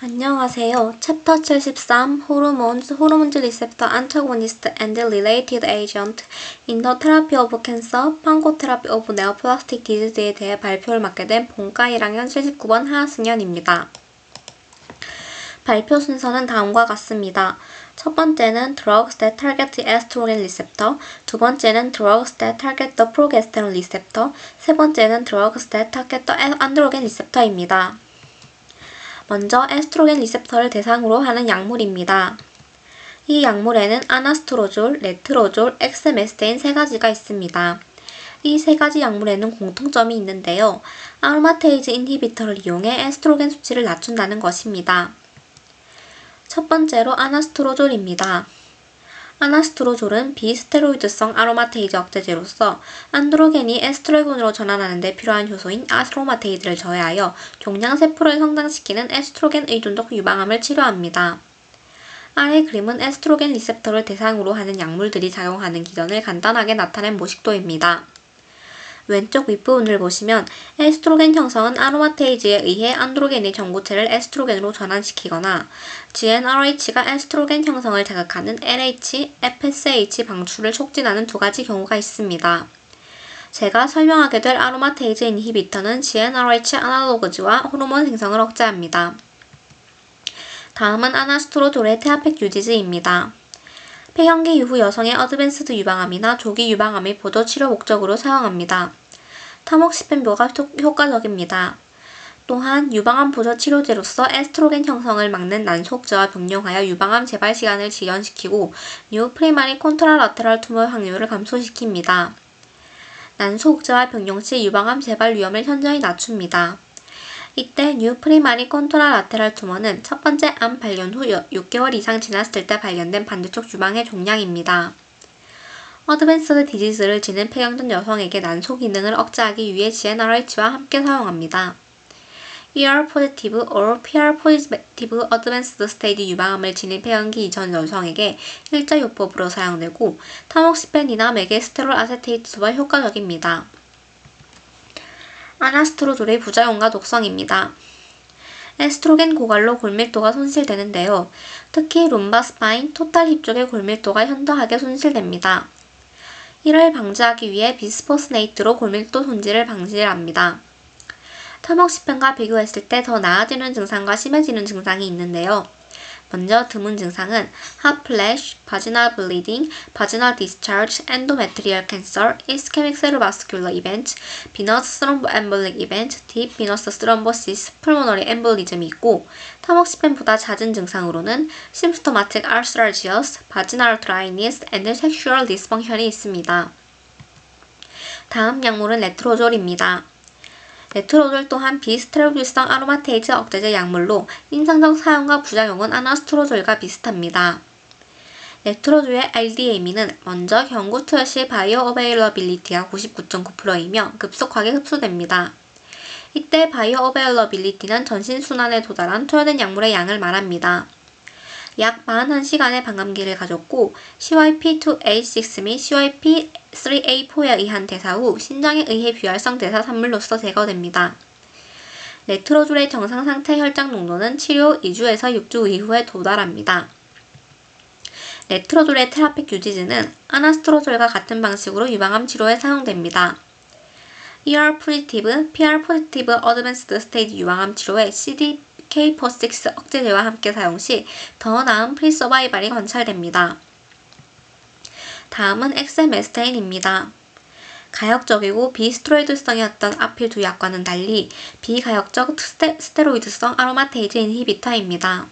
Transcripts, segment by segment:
안녕하세요. 챕터 73 호르몬즈 리셉터 안타고니스트 앤드 릴레이티드 에이전트 인 더 테라피 오브 캔서 판코테라피 오브 네오플라스틱 디지즈에 대해 발표를 맡게 된 본과 1학년 79번 하승연입니다. 발표 순서는 다음과 같습니다. 첫 번째는 Drugs that target the estrogen receptor, 두 번째는 Drugs that target the progesterone receptor, 세 번째는 Drugs that target the androgen receptor입니다. 먼저 에스트로겐 리셉터를 대상으로 하는 약물입니다. 이 약물에는 아나스트로졸, 레트로졸, 엑스메스테인 세 가지가 있습니다. 이 세 가지 약물에는 공통점이 있는데요. 아로마테이즈 인히비터를 이용해 에스트로겐 수치를 낮춘다는 것입니다. 첫 번째로 아나스트로졸입니다. 아나스트로졸은 비스테로이드성 아로마테이즈 억제제로서 안드로겐이 에스트로겐으로 전환하는 데 필요한 효소인 아로마테이즈를 저해하여 종양세포를 성장시키는 에스트로겐 의존적 유방암을 치료합니다. 아래 그림은 에스트로겐 리셉터를 대상으로 하는 약물들이 작용하는 기전을 간단하게 나타낸 모식도입니다. 왼쪽 윗부분을 보시면 에스트로겐 형성은 아로마테이즈에 의해 안드로겐의 전구체를 에스트로겐으로 전환시키거나 GnRH가 에스트로겐 형성을 자극하는 LH, FSH 방출을 촉진하는 두 가지 경우가 있습니다. 제가 설명하게 될 아로마테이즈 인히비터는 GnRH 아날로그즈와 호르몬 생성을 억제합니다. 다음은 아나스트로졸의 테라펙 유지즈입니다. 폐경기 이후 여성의 어드밴스드 유방암이나 조기 유방암의 보조 치료 목적으로 사용합니다. 타목시펜보가 효과적입니다. 또한 유방암 보조 치료제로서 에스트로겐 형성을 막는 난소억제와 병용하여 유방암 재발 시간을 지연시키고 뉴프리마리 콘트라라테럴 투모 확률을 감소시킵니다. 난소억제와 병용 시 유방암 재발 위험을 현저히 낮춥니다. 이때 뉴프리마리 콘트라라테럴 투머는 첫 번째 암 발견 후 6개월 이상 지났을 때 발견된 반대쪽 유방의 종양입니다. 어드밴스드 디지즈를 지닌 폐경전 여성에게 난소 기능을 억제하기 위해 GnRH와 함께 사용합니다. ER-positive or PR-positive 어드밴스드 스테이지 유방암을 지닌 폐경기 이전 여성에게 일자요법으로 사용되고 타목시펜이나 메게스테롤 아세테이트와 효과적입니다. 아나스트로졸의 부작용과 독성입니다. 에스트로겐 고갈로 골밀도가 손실되는데요. 특히 룸바 스파인, 토탈 힙 쪽의 골밀도가 현저하게 손실됩니다. 이를 방지하기 위해 비스포스네이트로 골밀도 손질을 방지합니다. 타목시펜과 비교했을 때 더 나아지는 증상과 심해지는 증상이 있는데요. 먼저 드문 증상은 hot flash, vaginal bleeding, vaginal discharge, endometrial cancer, ischemic cerebrovascular event, venous thromboembolic event, deep venous thrombosis, pulmonary embolism이 있고 타목시펜보다 잦은 증상으로는 symptomatic arthralgias, vaginal dryness, and sexual dysfunction이 있습니다. 다음 약물은 레트로졸입니다. 레트로졸 또한 비스테로이드성 아로마테이즈 억제제 약물로 임상적 사용과 부작용은 아나스트로졸과 비슷합니다. 레트로졸의 RDME는 먼저 경구 투여 시 바이오 어베일러빌리티가 99.9%이며 급속하게 흡수됩니다. 이때 바이오 어베일러빌리티는 전신순환에 도달한 투여된 약물의 양을 말합니다. 약 41시간의 반감기를 가졌고 CYP2A6 및 CYP3A4에 의한 대사 후 신장에 의해 비활성 대사 산물로서 제거됩니다. 레트로졸의 정상 상태 혈장 농도는 치료 2주에서 6주 이후에 도달합니다. 레트로졸의 테라픽 유지즈는 아나스트로졸과 같은 방식으로 유방암 치료에 사용됩니다. ER-positive, PR-positive 어드밴스드 스테이지 유방암 치료에 CDK4/6 억제제와 함께 사용 시 더 나은 프리서바이발이 관찰됩니다. 다음은 엑세메스테인입니다. 가역적이고 비스테로이드성이었던 앞일 두 약과는 달리 비가역적 스테로이드성 아로마테이즈 인히비터입니다.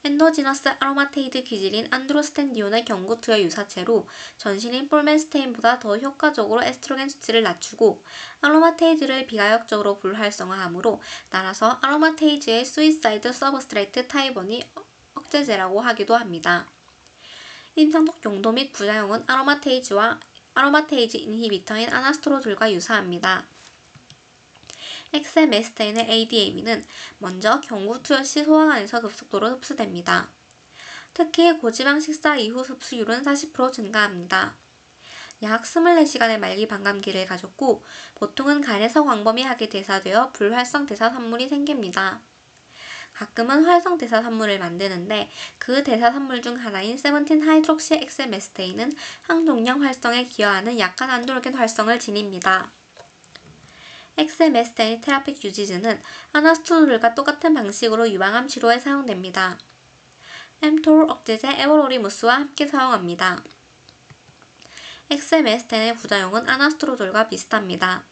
엔도지너스 아로마테이드 기질인 안드로스텐디온의 경구 투여 유사체로 전신인 폴메스테인보다 더 효과적으로 에스트로겐 수치를 낮추고 아로마테이즈를 비가역적으로 불활성화하므로 따라서 아로마테이즈의 수이사이드 서브스트레이트 타입 1이 억제제라고 하기도 합니다. 임상적 용도 및 부작용은 아로마테이즈 인히비터인 아나스트로졸과 유사합니다. 엑세메스테인의 ADME는 먼저 경구 투여 시 소화관에서 급속도로 흡수됩니다. 특히 고지방 식사 이후 흡수율은 40% 증가합니다. 약 24시간의 말기 반감기를 가졌고 보통은 간에서 광범위하게 대사되어 불활성 대사 산물이 생깁니다. 가끔은 활성 대사 산물을 만드는데 그 대사 산물 중 하나인 17하이드록시 엑셀메스테인은 항종력 활성에 기여하는 약한 안드로겐 활성을 지닙니다. 엑셀메스테인 테라픽 유지즈는 아나스토롤과 똑같은 방식으로 유방암 치료에 사용됩니다. 엠토롤 억제제 에버로리무스와 함께 사용합니다. 엑셀메스텐의 부작용은 아나스토로졸과 비슷합니다.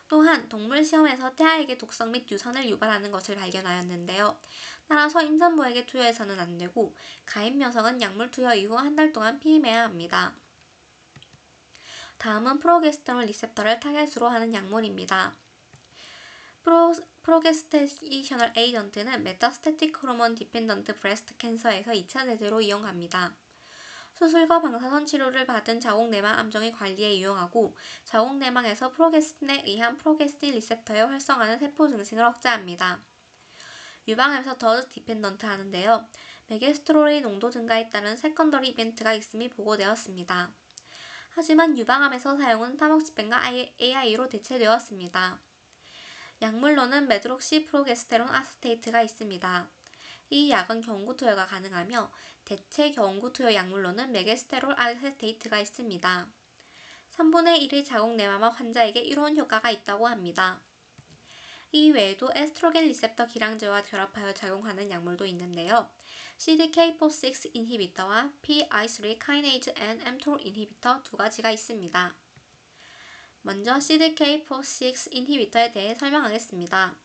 또한 동물 시험에서 태아에게 독성 및 유산을 유발하는 것을 발견하였는데요. 따라서 임산부에게 투여해서는 안되고 가임 여성은 약물 투여 이후 한 달 동안 피임해야 합니다. 다음은 프로게스테론 리셉터를 타겟으로 하는 약물입니다. 프로게스테이셔널 에이전트는 메타스태틱 호르몬 디펜던트 브레스트 캔서에서 2차 세대로 이용합니다. 수술과 방사선 치료를 받은 자궁내막 암종의 관리에 이용하고 자궁내막에서 프로게스틴에 의한 프로게스틴 리셉터에 활성하는 세포 증식을 억제합니다. 유방암에서 더 디펜던트 하는데요. 메게스트롤의 농도 증가에 따른 세컨더리 이벤트가 있음이 보고되었습니다. 하지만 유방암에서 사용은 타목시펜과 AI로 대체되었습니다. 약물로는 메드록시 프로게스테론 아세테이트가 있습니다. 이 약은 경구 투여가 가능하며 대체 경구 투여 약물로는 메게스테롤 아세테이트가 있습니다. 3분의 1의 자궁내막암 환자에게 이로운 효과가 있다고 합니다. 이 외에도 에스트로겐 리셉터 기량제와 결합하여 작용하는 약물도 있는데요. CDK4/6 인히비터와 PI3 카이네이즈 and mTOR 인히비터 두 가지가 있습니다. 먼저 CDK4/6 인히비터에 대해 설명하겠습니다.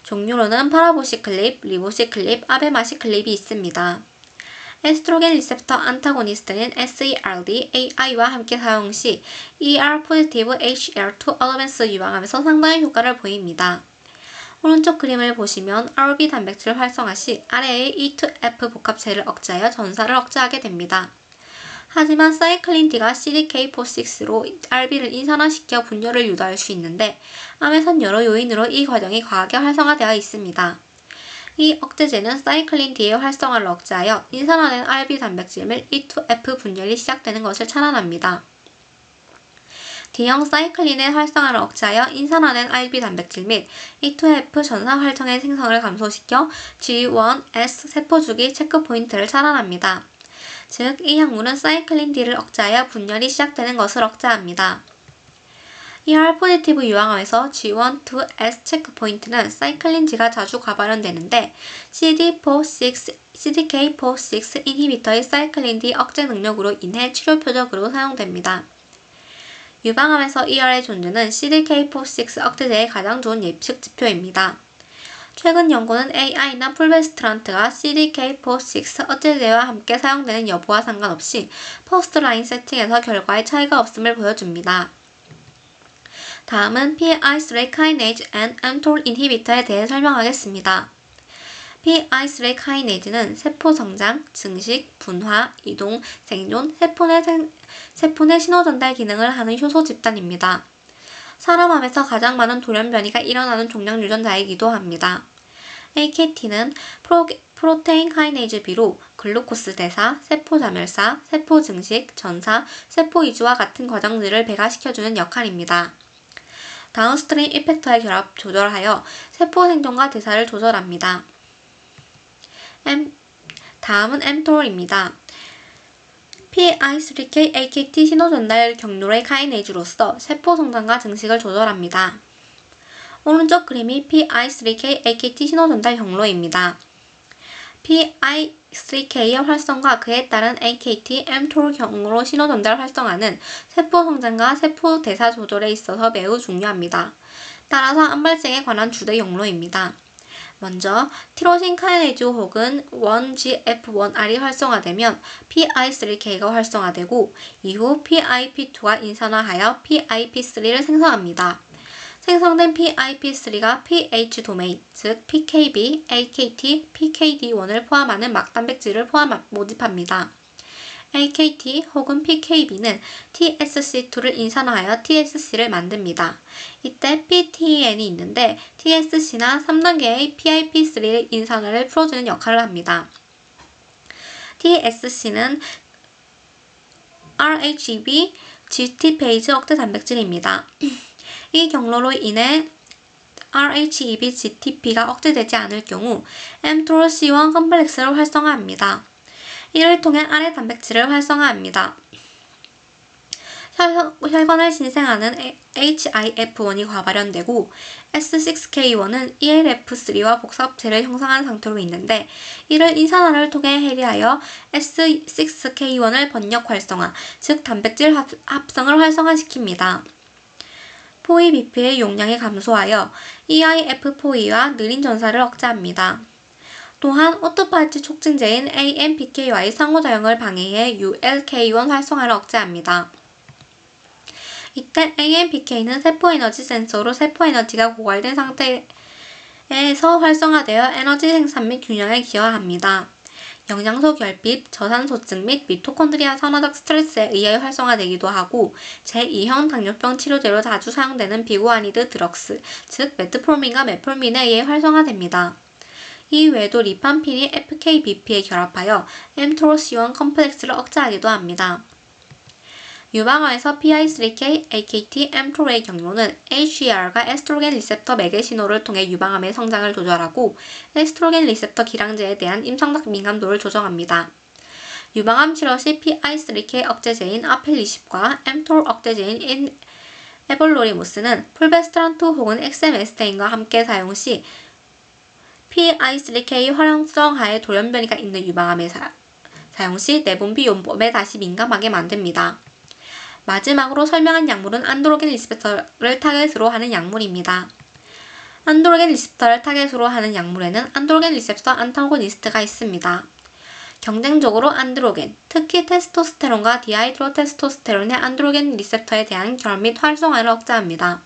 종류로는 파라보시클립, 리보시클립, 아베마시클립이 있습니다. 에스트로겐 리셉터 안타고니스트는 SERD, AI와 함께 사용 시 ER 포지티브 HER2 어드밴스 유방암에서 상당한 효과를 보입니다. 오른쪽 그림을 보시면 RB 단백질 활성화 시 아래의 E2F 복합체를 억제하여 전사를 억제하게 됩니다. 하지만 사이클린 D가 CDK4/6로 RB를 인산화시켜 분열을 유도할 수 있는데 암에선 여러 요인으로 이 과정이 과하게 활성화되어 있습니다. 이 억제제는 사이클린 D의 활성화를 억제하여 인산화된 RB 단백질 및 E2F 분열이 시작되는 것을 차단합니다. D형 사이클린의 활성화를 억제하여 인산화된 RB 단백질 및 E2F 전사 활성의 생성을 감소시켜 G1S 세포주기 체크포인트를 차단합니다. 즉, 이 약물은 사이클린 D를 억제하여 분열이 시작되는 것을 억제합니다. ER 포지티브 유방암에서 G1-2S 체크포인트는 사이클린 G가 자주 과발현되는데 CDK4/6 인히비터의 사이클린 D 억제 능력으로 인해 치료 표적으로 사용됩니다. 유방암에서 ER의 존재는 CDK4/6 억제제의 가장 좋은 예측 지표입니다. 최근 연구는 AI나 풀베스트란트가 CDK4/6 억제제와 함께 사용되는 여부와 상관없이 퍼스트라인 세팅에서 결과에 차이가 없음을 보여줍니다. 다음은 PI3 카이네이즈 and mTOR 인히비터에 대해 설명하겠습니다. PI3 카이네이즈는 세포 성장, 증식, 분화, 이동, 생존, 세포 내 신호 전달 기능을 하는 효소 집단입니다. 사람암에서 가장 많은 돌연변이가 일어나는 종양 유전자이기도 합니다. AKT는 프로테인 카이네이즈 B로 글루코스 대사, 세포 자멸사, 세포 증식, 전사, 세포 이주와 같은 과정들을 배가시켜주는 역할입니다. 다운스트림 이펙터의 결합 조절하여 세포 생존과 대사를 조절합니다. 다음은 mTOR입니다. PI3K AKT 신호 전달 경로의 카이네이즈로서 세포 성장과 증식을 조절합니다. 오른쪽 그림이 PI3K AKT 신호 전달 경로입니다. PI3K의 활성과 그에 따른 AKT, mTOR 경로로 신호 전달 활성화는 세포 성장과 세포 대사 조절에 있어서 매우 중요합니다. 따라서 암 발생에 관한 주된 경로입니다. 먼저 티로신 카이네이즈 혹은 1GF1R이 활성화되면 PI3K가 활성화되고 이후 PIP2가 인산화하여 PIP3를 생성합니다. 생성된 PIP3가 pH 도메인, 즉 PKB, AKT, PKD1을 포함하는 막단백질을 모집합니다. AKT 혹은 PKB는 TSC2를 인산화하여 TSC를 만듭니다. 이때 PTN이 있는데 TSC나 3단계의 PIP3 인산화를 풀어주는 역할을 합니다. TSC는 RHB GT페이즈 억제 단백질입니다. 이 경로로 인해 RHEB GTP가 억제되지 않을 경우 mTOR C1 컴플렉스를 활성화합니다. 이를 통해 아래 단백질을 활성화합니다. 혈관을 신생하는 HIF1이 과발현되고 S6K1은 ELF3와 복사업체를 형성한 상태로 있는데 이를 이산화를 통해 해리하여 S6K1을 번역 활성화, 즉 단백질 합성을 활성화시킵니다. 포이비피의 용량이 감소하여 EIF4E와 느린 전사를 억제합니다. 또한 오토파이트 촉진제인 AMPK와의 상호작용을 방해해 ULK1 활성화를 억제합니다. 이때 AMPK는 세포에너지 센서로 세포에너지가 고갈된 상태에서 활성화되어 에너지 생산 및 균형에 기여합니다. 영양소 결핍, 저산소증 및 미토콘드리아 산화적 스트레스에 의해 활성화되기도 하고 제2형 당뇨병 치료제로 자주 사용되는 비고아니드 드럭스, 즉 메트포르민과 메폴민에 의해 활성화됩니다. 이 외에도 리판핀이 FKBP에 결합하여 mTOR C1 컴플렉스를 억제하기도 합니다. 유방암에서 PI3K, AKT, mTOR의 경로는 HER가 에스트로겐 리셉터 매개 신호를 통해 유방암의 성장을 조절하고 에스트로겐 리셉터 기량제에 대한 임상적 민감도를 조정합니다. 유방암 치료 시 PI3K 억제제인 아펠리십과 mTOR 억제제인 에볼로리무스는 풀베스트란2 혹은 엑세메스테인과 함께 사용 시 PI3K 활용성 하에 돌연변이가 있는 유방암에 사용 시 내분비 용법에 다시 민감하게 만듭니다. 마지막으로 설명한 약물은 안드로겐 리셉터를 타겟으로 하는 약물입니다. 안드로겐 리셉터를 타겟으로 하는 약물에는 안드로겐 리셉터 안타고니스트가 있습니다. 경쟁적으로 안드로겐, 특히 테스토스테론과 디하이드로테스토스테론의 안드로겐 리셉터에 대한 결합 및 활성화를 억제합니다.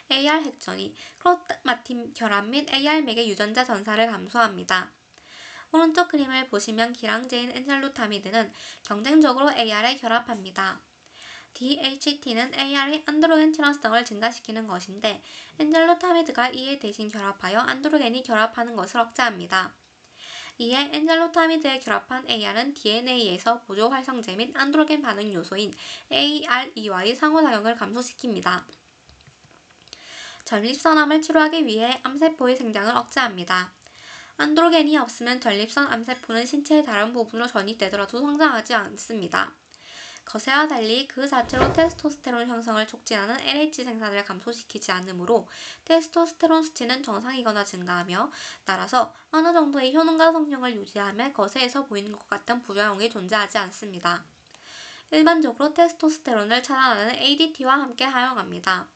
AR 핵전이 크로마틴 결합 및 AR 맥의 유전자 전사를 감소합니다. 오른쪽 그림을 보시면 기량제인 엔젤루타미드는 경쟁적으로 AR에 결합합니다. DHT는 AR의 안드로겐 친화성을 증가시키는 것인데 엔젤루타미드가 이에 대신 결합하여 안드로겐이 결합하는 것을 억제합니다. 이에 엔젤루타미드에 결합한 AR은 DNA에서 보조 활성제 및 안드로겐 반응 요소인 ARE와의 상호작용을 감소시킵니다. 전립선암을 치료하기 위해 암세포의 생장을 억제합니다. 안드로겐이 없으면 전립선 암세포는 신체의 다른 부분으로 전이되더라도 성장하지 않습니다. 거세와 달리 그 자체로 테스토스테론 형성을 촉진하는 LH 생산을 감소시키지 않으므로 테스토스테론 수치는 정상이거나 증가하며 따라서 어느 정도의 효능과 성능을 유지하며 거세에서 보이는 것 같은 부작용이 존재하지 않습니다. 일반적으로 테스토스테론을 차단하는 ADT와 함께 사용합니다.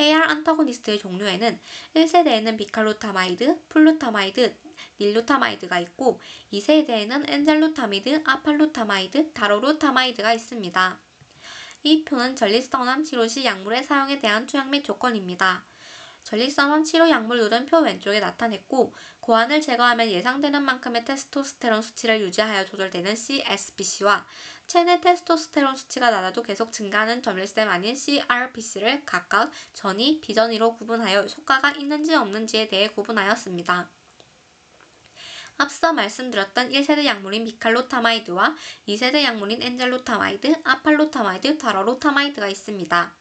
AR 안타고니스트의 종류에는 1세대에는 비칼루타마이드, 플루타마이드, 닐루타마이드가 있고 2세대에는 엔젤루타미드, 아팔루타마이드, 다로루타마이드가 있습니다. 이 표는 전립선암 치료 시 약물의 사용에 대한 투약 및 조건입니다. 전립선암 치료 약물들은 표 왼쪽에 나타냈고 고환을 제거하면 예상되는 만큼의 테스토스테론 수치를 유지하여 조절되는 CSPC와 체내 테스토스테론 수치가 낮아도 계속 증가하는 전립선 아닌 CRPC를 각각 전이, 비전이로 구분하여 효과가 있는지 없는지에 대해 구분하였습니다. 앞서 말씀드렸던 1세대 약물인 비칼루타마이드와 2세대 약물인 엔젤루타마이드, 아팔루타마이드, 다로루타마이드가 있습니다.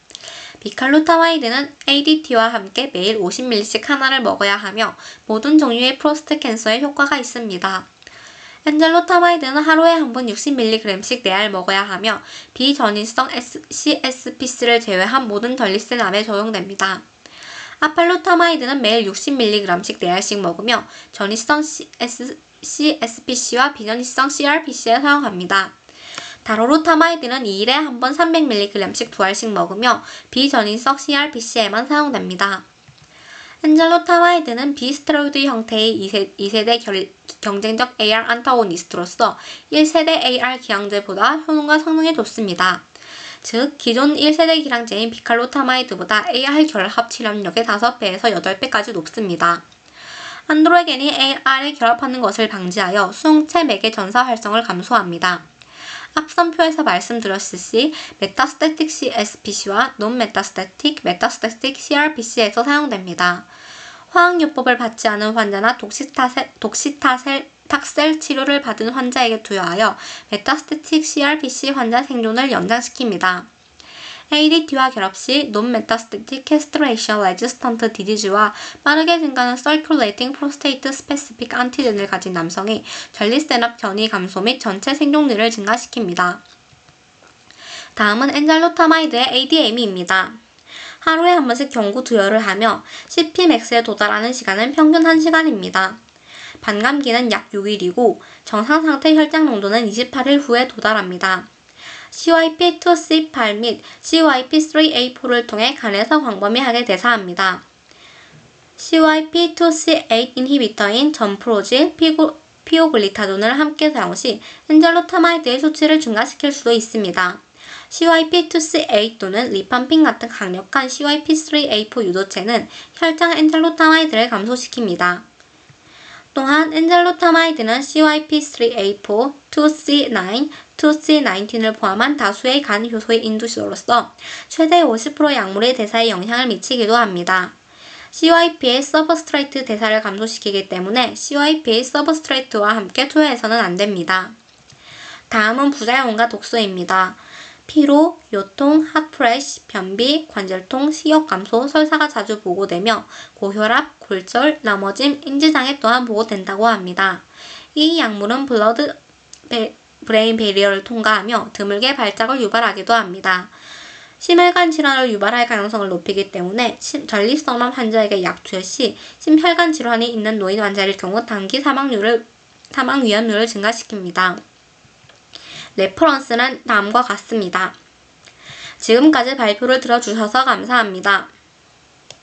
비칼루타마이드는 ADT와 함께 매일 50ml씩 하나를 먹어야 하며 모든 종류의 프로스트 캔서에 효과가 있습니다. 엔젤루타마이드는 하루에 한 번 60mg씩 4알 먹어야 하며 비전이성 CSPC를 제외한 모든 전립선암에 적용됩니다. 아팔루타마이드는 매일 60mg씩 4알씩 먹으며 전이성 CSPC와 비전이성 CRPC에 사용합니다. 다로루타마이드는 2일에 한 번 300mg씩 2알씩 먹으며 비전이성 CRPC에만 사용됩니다. 엔젤루타마이드는 비스테로이드 형태의 2세대 경쟁적 AR 안타고니스트로서 1세대 AR 기량제보다 효능과 성능이 좋습니다. 즉, 기존 1세대 기량제인 비칼루타마이드보다 AR 결합 치료력의 5배에서 8배까지 높습니다. 안드로겐이 AR에 결합하는 것을 방지하여 수용체 맥의 전사 활성을 감소합니다. 앞선 표에서 말씀드렸듯이 메타스태틱 CSPC와 논메타스태틱, 메타스태틱 CRPC에서 사용됩니다. 화학요법을 받지 않은 환자나 독시타셀 치료를 받은 환자에게 투여하여 메타스태틱 CRPC 환자 생존을 연장시킵니다. ADT와 결합 시 Non-Metastatic Castration-Resistant Disease와 빠르게 증가하는 Circulating Prostate Specific Antigen을 가진 남성의 전립선압 변이 감소 및 전체 생존율을 증가시킵니다. 다음은 엔잘루타마이드의 ADME입니다. 하루에 한 번씩 경구 투여를 하며 CPmax에 도달하는 시간은 평균 1시간입니다. 반감기는 약 6일이고 정상 상태 혈장 농도는 28일 후에 도달합니다. CYP2C8 및 CYP3A4를 통해 간에서 광범위하게 대사합니다. CYP2C8 인히비터인 전프로질, 피오글리타존을 함께 사용 시 엔잘루타마이드의 수치를 증가시킬 수도 있습니다. CYP2C8 또는 리팜핀 같은 강력한 CYP3A4 유도체는 혈장 엔잘루타마이드를 감소시킵니다. 또한 엔잘루타마이드는 CYP3A4, 2C9, 2C19을 포함한 다수의 간 효소의 인두시로서 최대 50% 약물의 대사에 영향을 미치기도 합니다. CYP의 서브스트레이트 대사를 감소시키기 때문에 CYP의 서브스트레이트와 함께 투여해서는 안 됩니다. 다음은 부작용과 독소입니다. 피로, 요통, 핫플래시, 변비, 관절통, 식욕 감소, 설사가 자주 보고되며 고혈압, 골절, 넘어짐, 인지장애 또한 보고된다고 합니다. 이 약물은 블러드 브레인 베리어를 통과하며 드물게 발작을 유발하기도 합니다. 심혈관 질환을 유발할 가능성을 높이기 때문에 전립선암 환자에게 약 투여 시 심혈관 질환이 있는 노인 환자일 경우 단기 사망 위험률을 증가시킵니다. 레퍼런스는 다음과 같습니다. 지금까지 발표를 들어주셔서 감사합니다.